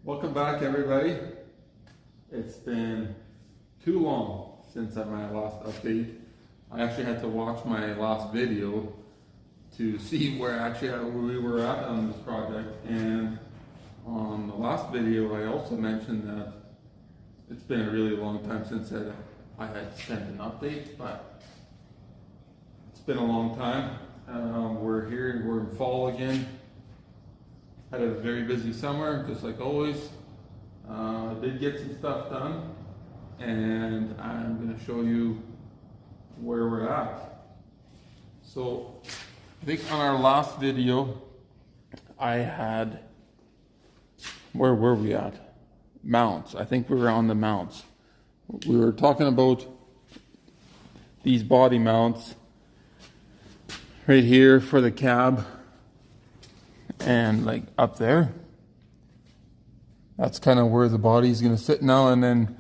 Welcome back, everybody. It's been too long since my last update. I actually had to watch my last video to see where we were at on this project. And on the last video, I also mentioned that it's been a really long time since I had sent an update, but it's been a long time. We're here, we're in fall again. Had a very busy summer, just like always. Did get some stuff done, and I'm going to show you where we're at. So, I think on our last video, where were we at? Mounts. I think we were on the mounts. We were talking about these body mounts right here for the cab. And like up there, that's kind of where the body's going to sit now, and then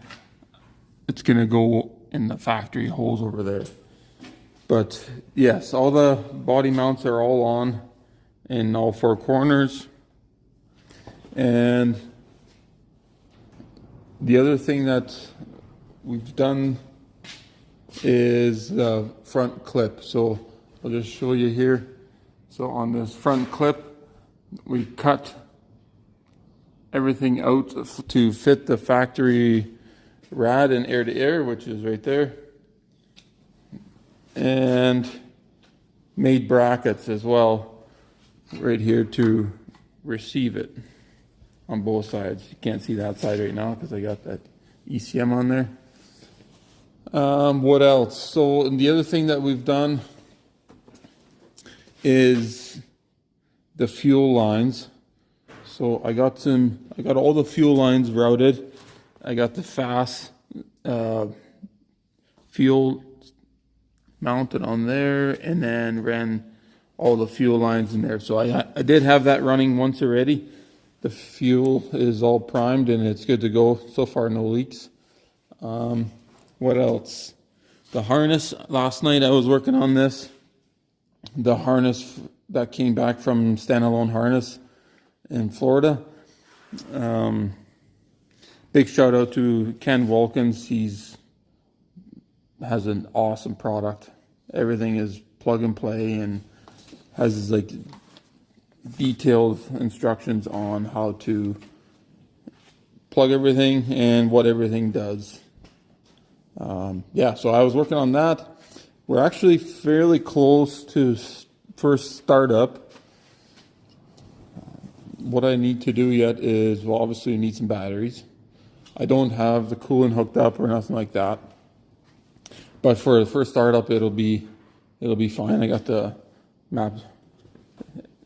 it's going to go in the factory holes over there. But yes, all the body mounts are all on in all four corners. And the other thing that we've done is the front clip. So I'll just show you here. So on this front clip, we cut everything out to fit the factory rad and air-to-air, which is right there, and made brackets as well right here to receive it on both sides. You can't see that side right now because I got that ECM on there. What else? So the other thing that we've done is the fuel lines. So I got all the fuel lines routed. I got the fast fuel mounted on there, and then ran all the fuel lines in there. So I did have that running once already. The fuel is all primed and it's good to go. So far, no leaks. What else? The harness. Last night I was working on this. The harness that came back from Standalone Harness in Florida. Big shout out to Ken Wilkins. Has an awesome product. Everything is plug and play and has like detailed instructions on how to plug everything and what everything does. So I was working on that. We're actually fairly close to first startup. What I need to do yet is, well, obviously I need some batteries. I don't have the coolant hooked up or nothing like that. But for the first startup, it'll be fine. I got the map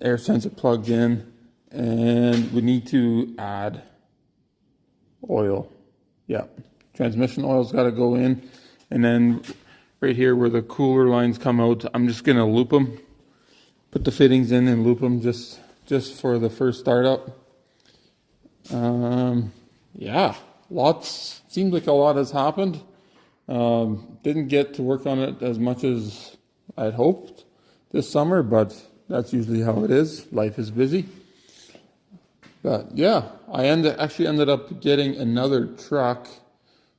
air sensor plugged in, and we need to add oil. Yeah, transmission oil's got to go in, and then right here where the cooler lines come out, I'm just gonna loop them. Put the fittings in and loop them just for the first startup. Seems like a lot has happened. Didn't get to work on it as much as I'd hoped this summer, but that's usually how it is. Life is busy. But yeah, I actually ended up getting another truck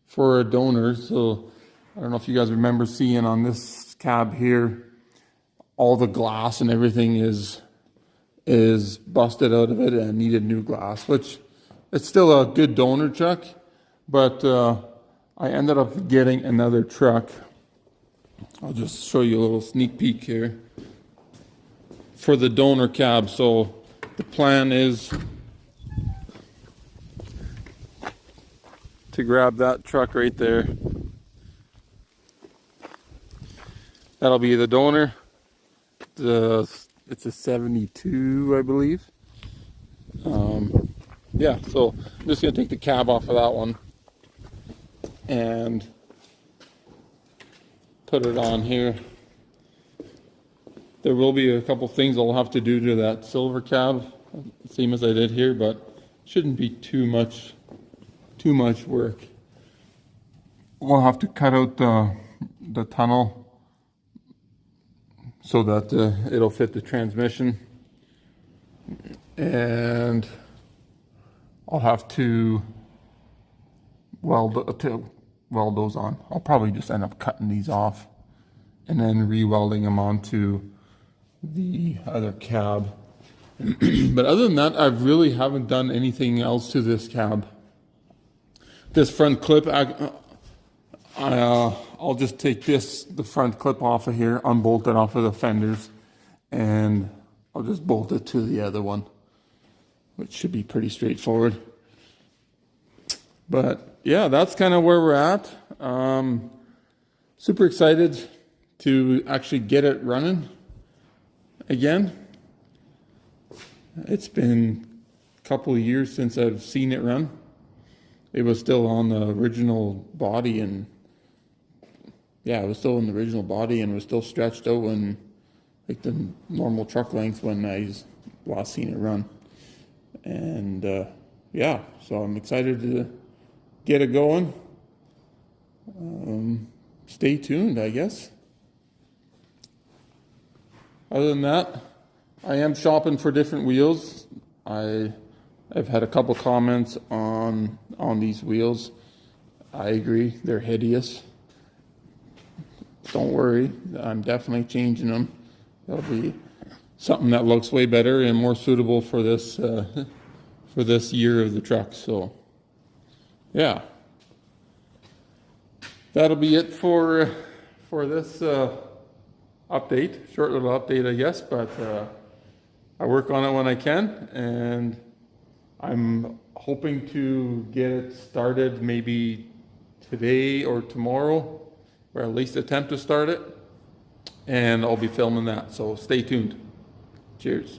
for a donor. So I don't know if you guys remember seeing on this cab here, all the glass and everything is busted out of it and needed new glass, which it's still a good donor truck, but I ended up getting another truck. I'll just show you a little sneak peek here for the donor cab. So the plan is to grab that truck right there. That'll be the donor. It's a 72, I believe. So I'm just gonna take the cab off of that one and put it on here. There will be a couple things I'll have to do to that silver cab, same as I did here, but shouldn't be too much work. We'll have to cut out the tunnel so that it'll fit the transmission, and I'll have to weld those on. I'll probably just end up cutting these off and then re-welding them onto the other cab. But other than that, I really haven't done anything else to this cab. This front clip, I'll just take the front clip off of here, unbolt it off of the fenders, and I'll just bolt it to the other one, which should be pretty straightforward. But yeah, that's kind of where we're at. Super excited to actually get it running again. It's been a couple of years since I've seen it run. It was still on the original body, and yeah, it was still in the original body and was still stretched out when, like, the normal truck length when I last seen it run. And yeah, so I'm excited to get it going. Stay tuned, I guess. Other than that, I am shopping for different wheels. I've had a couple comments on these wheels. I agree, they're hideous. Don't worry, I'm definitely changing them. There'll be something that looks way better and more suitable for this year of the truck. So yeah, that'll be it for this update. Short little update, I guess, but I work on it when I can, and I'm hoping to get it started maybe today or tomorrow, or at least attempt to start it, and I'll be filming that, so stay tuned. Cheers.